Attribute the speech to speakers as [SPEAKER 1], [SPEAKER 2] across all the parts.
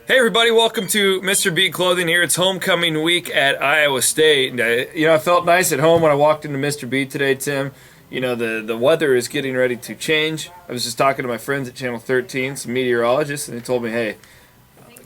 [SPEAKER 1] Hey everybody, welcome to Mr. Beat Clothing here. It's homecoming week at Iowa State. And I felt nice at home when I walked into Mr. Beat today, Tim. The weather is getting ready to change. I was just talking to my friends at Channel 13, some meteorologists, and they told me, hey,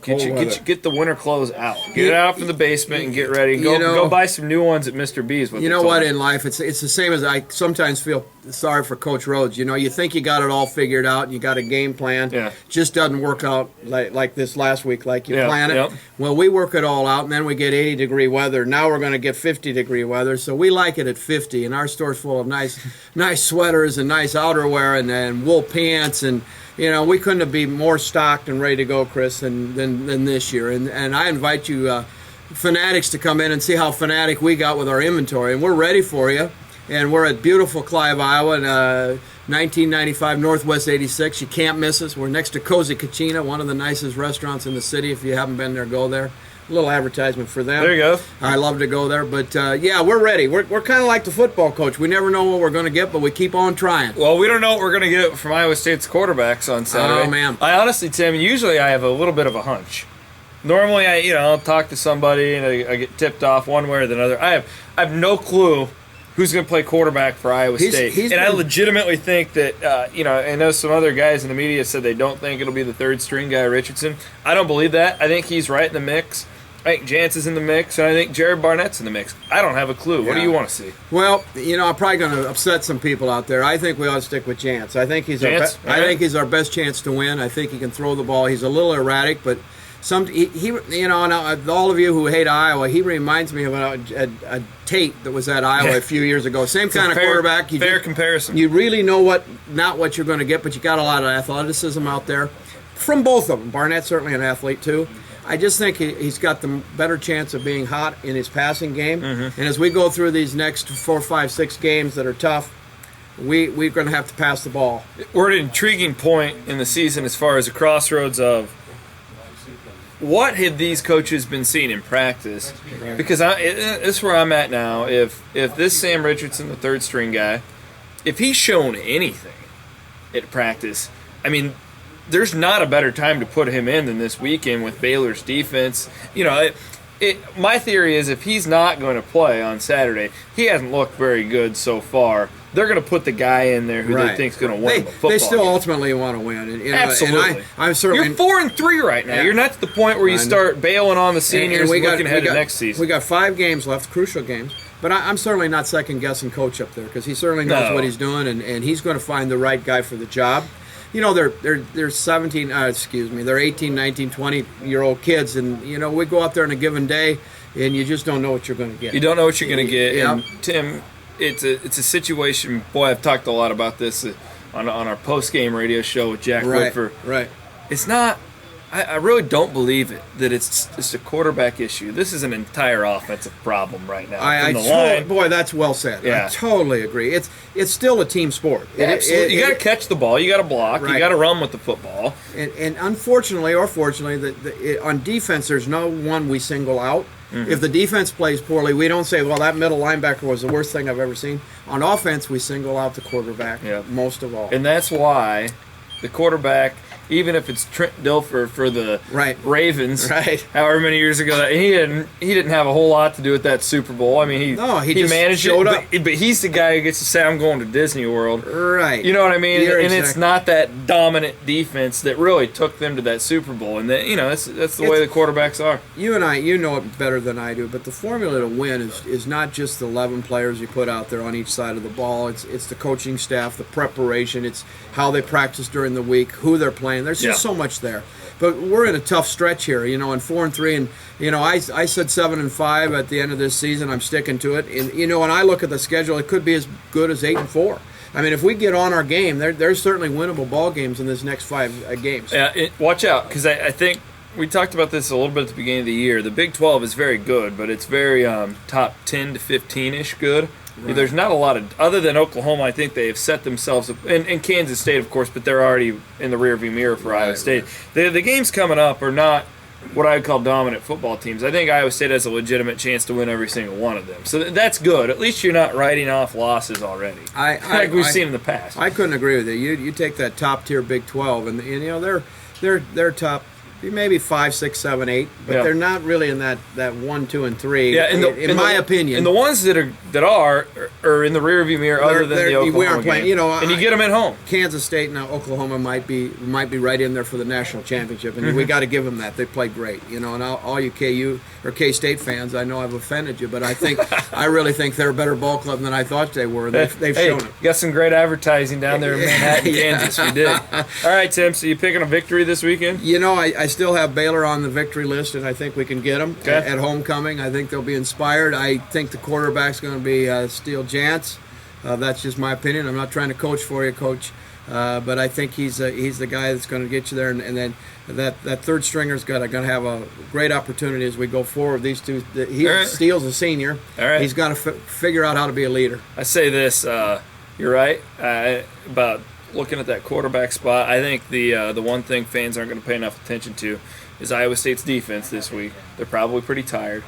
[SPEAKER 1] get the winter clothes out. Get it out from the basement and get ready. And go buy some new ones at Mr. B's.
[SPEAKER 2] You know what, in life, it's the same as I sometimes feel sorry for Coach Rhodes. You think you got it all figured out, you got a game plan.
[SPEAKER 1] Yeah.
[SPEAKER 2] Just doesn't work out like this last week, like you plan it.
[SPEAKER 1] Yep.
[SPEAKER 2] Well, we work it all out, and then we get 80-degree weather. Now we're going to get 50-degree weather, so we like it at 50. And our store's full of nice sweaters and nice outerwear and wool pants and. We couldn't be more stocked and ready to go, Chris, than this year. And I invite you, fanatics, to come in and see how fanatic we got with our inventory. And we're ready for you. And we're at beautiful Clive, Iowa, 1995 Northwest 86. You can't miss us. We're next to Cozy Cucina, one of the nicest restaurants in the city. If you haven't been there, go there. A little advertisement for them.
[SPEAKER 1] There you go.
[SPEAKER 2] I love to go there. But, we're ready. We're kind of like the football coach. We never know what we're going to get, but we keep on trying.
[SPEAKER 1] Well, we don't know what we're going to get from Iowa State's quarterbacks on Saturday.
[SPEAKER 2] Oh, man.
[SPEAKER 1] I honestly, Tim, usually I have a little bit of a hunch. Normally, I'll talk to somebody and I get tipped off one way or the other. I have no clue who's going to play quarterback for Iowa State. I legitimately think that, I know some other guys in the media said they don't think it'll be the third string guy, Richardson. I don't believe that. I think he's right in the mix. I think Jance is in the mix, and I think Jared Barnett's in the mix. I don't have a clue. What do you want to see?
[SPEAKER 2] Well, I'm probably going to upset some people out there. I think we ought to stick with Jance. I think he's our best chance to win. I think he can throw the ball. He's a little erratic, but and all of you who hate Iowa, he reminds me of a Tate that was at Iowa a few years ago. Same kind of quarterback.
[SPEAKER 1] Fair comparison.
[SPEAKER 2] You really know not what you're going to get, but you got a lot of athleticism out there from both of them. Barnett's certainly an athlete too. I just think he's got the better chance of being hot in his passing game. Mm-hmm. And as we go through these next 4, 5, 6 games that are tough, we're going to have to pass the ball.
[SPEAKER 1] We're at an intriguing point in the season as far as a crossroads of what have these coaches been seeing in practice? Right. Because this is where I'm at now. If this Sam Richardson, the third string guy, if he's shown anything at practice, there's not a better time to put him in than this weekend with Baylor's defense. My theory is if he's not going to play on Saturday, he hasn't looked very good so far. They're going to put the guy in there who they think is going to win the football
[SPEAKER 2] They still
[SPEAKER 1] game.
[SPEAKER 2] Ultimately want to win.
[SPEAKER 1] Absolutely.
[SPEAKER 2] And I'm certainly.
[SPEAKER 1] You're 4-3 right now. Yeah. You're not to the point where you start bailing on the seniors and looking ahead to next season.
[SPEAKER 2] We got 5 games left, crucial games. But I'm certainly not second-guessing Coach up there because he certainly knows what he's doing, and he's going to find the right guy for the job. They're 17, they're 18, 19, 20-year-old kids, and, we go out there on a given day, and you just don't know what you're going to get.
[SPEAKER 1] You don't know what you're going to get.
[SPEAKER 2] Yeah.
[SPEAKER 1] And, Tim, it's a situation, boy, I've talked a lot about this on our post-game radio show with Jack Whitford.
[SPEAKER 2] Right.
[SPEAKER 1] It's not, I really don't believe it, that it's a quarterback issue. This is an entire offensive problem right now.
[SPEAKER 2] Boy, that's well said.
[SPEAKER 1] Yeah.
[SPEAKER 2] I totally agree. It's still a team sport.
[SPEAKER 1] Absolutely. You got to catch the ball. You got to block.
[SPEAKER 2] Right.
[SPEAKER 1] You got to run with the football.
[SPEAKER 2] And unfortunately or fortunately, on defense, there's no one we single out. Mm-hmm. If the defense plays poorly, we don't say, well, that middle linebacker was the worst thing I've ever seen. On offense, we single out the quarterback most of all.
[SPEAKER 1] And that's why the quarterback, even if it's Trent Dilfer for the Ravens, however many years ago, he didn't have a whole lot to do with that Super Bowl. He just managed
[SPEAKER 2] showed up.
[SPEAKER 1] But he's the guy who gets to say, I'm going to Disney World.
[SPEAKER 2] Right.
[SPEAKER 1] You know what I mean? It's not that dominant defense that really took them to that Super Bowl. And that's the way the quarterbacks are.
[SPEAKER 2] You and I, know it better than I do, but the formula to win is not just the 11 players you put out there on each side of the ball. It's the coaching staff, the preparation. It's how they practice during the week, who they're playing. There's just so much there. But we're in a tough stretch here, and 4-3, and I said 7-5 at the end of this season. I'm sticking to it. And when I look at the schedule, it could be as good as 8-4. If we get on our game, there's certainly winnable ball games in this next 5 games.
[SPEAKER 1] Yeah, watch out, because I think we talked about this a little bit at the beginning of the year. The Big 12 is very good, but it's very top 10 to 15-ish good. Right. There's not a lot of, other than Oklahoma, I think they have set themselves up, and Kansas State, of course, but they're already in the rearview mirror for Iowa State. The games coming up are not what I would call dominant football teams. I think Iowa State has a legitimate chance to win every single one of them. So that's good. At least you're not writing off losses already, like we've seen in the past.
[SPEAKER 2] I couldn't agree with you. You take that top-tier Big 12, and they're top maybe 5, 6, 7, 8, but
[SPEAKER 1] Yeah.
[SPEAKER 2] they're not really in that 1, 2, and 3.
[SPEAKER 1] Yeah,
[SPEAKER 2] in my opinion.
[SPEAKER 1] and the ones that are in the rearview mirror, other than the Oklahoma
[SPEAKER 2] we aren't playing.
[SPEAKER 1] game.
[SPEAKER 2] You know,
[SPEAKER 1] and you get them at home.
[SPEAKER 2] Kansas State and Oklahoma might be right in there for the national championship, and we got to give them that. They played great, you know. And all you KU or K-State fans, I know I've offended you, but I really think they're a better ball club than I thought they were. They've
[SPEAKER 1] Hey,
[SPEAKER 2] shown it.
[SPEAKER 1] you got some great advertising down there in Manhattan,
[SPEAKER 2] Yeah.
[SPEAKER 1] Kansas. We did. All right, Tim. So you picking a victory this weekend?
[SPEAKER 2] You know, I still have Baylor on the victory list, and I think we can get them
[SPEAKER 1] Okay.
[SPEAKER 2] at homecoming. I think they'll be inspired. I think the quarterback's going to be Steele Jantz. That's just my opinion. I'm not trying to coach for you, Coach, but I think he's the guy that's going to get you there. And then that third stringer's going to have a great opportunity as we go forward. These two,
[SPEAKER 1] All right.
[SPEAKER 2] Steele's a senior.
[SPEAKER 1] All right.
[SPEAKER 2] He's got to figure out how to be a leader.
[SPEAKER 1] I say this. You're right about looking at that quarterback spot. I think the one thing fans aren't going to pay enough attention to is Iowa State's defense this week. They're probably pretty tired.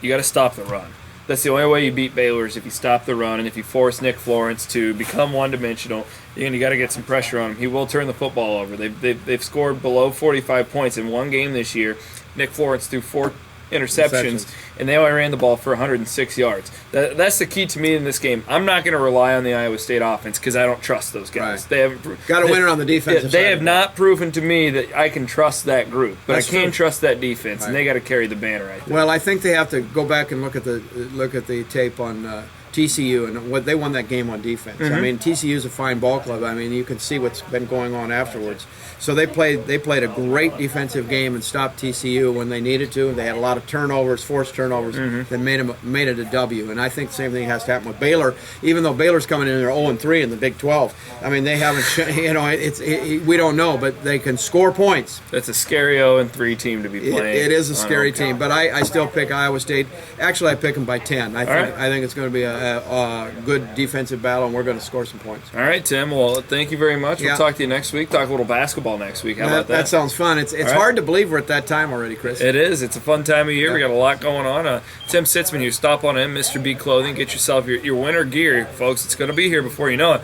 [SPEAKER 1] You got to stop the run. That's the only way you beat Baylor is if you stop the run and if you force Nick Florence to become one-dimensional. And you got to get some pressure on him. He will turn the football over. They've scored below 45 points in one game this year. Nick Florence threw 4 interceptions, and they only ran the ball for 106 yards. That's the key to me in this game. I'm not going to rely on the Iowa State offense because I don't trust those guys.
[SPEAKER 2] Right.
[SPEAKER 1] They haven't
[SPEAKER 2] Got to win it on the defensive side.
[SPEAKER 1] They have not proven to me that I can trust that group, but
[SPEAKER 2] That's
[SPEAKER 1] I can
[SPEAKER 2] true.
[SPEAKER 1] trust that defense,
[SPEAKER 2] Right.
[SPEAKER 1] and they got to carry the banner. I think.
[SPEAKER 2] Well, I think they have to go back and look at the tape on TCU and what they won that game on defense. I mean, TCU is a fine ball club. I mean, you can see what's been going on afterwards. So they played a great defensive game and stopped TCU when they needed to. They had a lot of turnovers, forced turnovers that made it a W. And I think the same thing has to happen with Baylor. Even though Baylor's coming in, they're 0-3 in the Big 12. I mean, they haven't. We don't know, but they can score points.
[SPEAKER 1] That's a scary 0-3 team to be playing.
[SPEAKER 2] It is a
[SPEAKER 1] on
[SPEAKER 2] scary
[SPEAKER 1] Oklahoma.
[SPEAKER 2] team, but I still pick Iowa State. Actually, I pick them by 10. I think it's going to be a good defensive battle, and we're going to score some points.
[SPEAKER 1] All right, Tim. Well, thank you very much. We'll
[SPEAKER 2] Yeah.
[SPEAKER 1] talk to you next week. Talk a little basketball next week. How about that?
[SPEAKER 2] That sounds fun. It's
[SPEAKER 1] right.
[SPEAKER 2] hard to believe we're at that time already, Chris.
[SPEAKER 1] It is. It's a fun time of year.
[SPEAKER 2] Yeah.
[SPEAKER 1] We got a lot going on. Tim Sitzman, you stop on in, Mr. B Clothing. Get yourself your winter gear, folks. It's going to be here before you know it.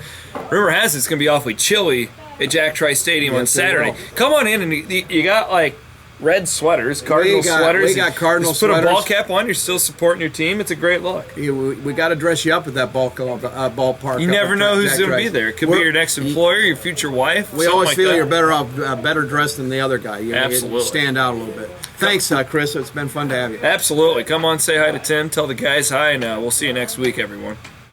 [SPEAKER 1] Rumor has it it's going to be awfully chilly at Jack Trice Stadium on
[SPEAKER 2] Yes, it
[SPEAKER 1] Saturday.
[SPEAKER 2] will.
[SPEAKER 1] Come on in, and you got like red sweaters, Cardinal sweaters.
[SPEAKER 2] we got Cardinal
[SPEAKER 1] Just put a ball
[SPEAKER 2] sweaters.
[SPEAKER 1] cap on. You're still supporting your team. It's a great look.
[SPEAKER 2] We got to dress you up at that ballpark.
[SPEAKER 1] You
[SPEAKER 2] up
[SPEAKER 1] never
[SPEAKER 2] at
[SPEAKER 1] know who's
[SPEAKER 2] Jack
[SPEAKER 1] going to be
[SPEAKER 2] Trice.
[SPEAKER 1] there. It could be
[SPEAKER 2] We're-
[SPEAKER 1] your next employer, your future wife.
[SPEAKER 2] We
[SPEAKER 1] something
[SPEAKER 2] always
[SPEAKER 1] like
[SPEAKER 2] feel
[SPEAKER 1] that.
[SPEAKER 2] you're better dressed than the other guy. You
[SPEAKER 1] Absolutely.
[SPEAKER 2] stand out a little bit. Thanks, Chris. It's been fun to have you.
[SPEAKER 1] Absolutely. Come on, say hi to Tim. Tell the guys hi, and we'll see you next week, everyone.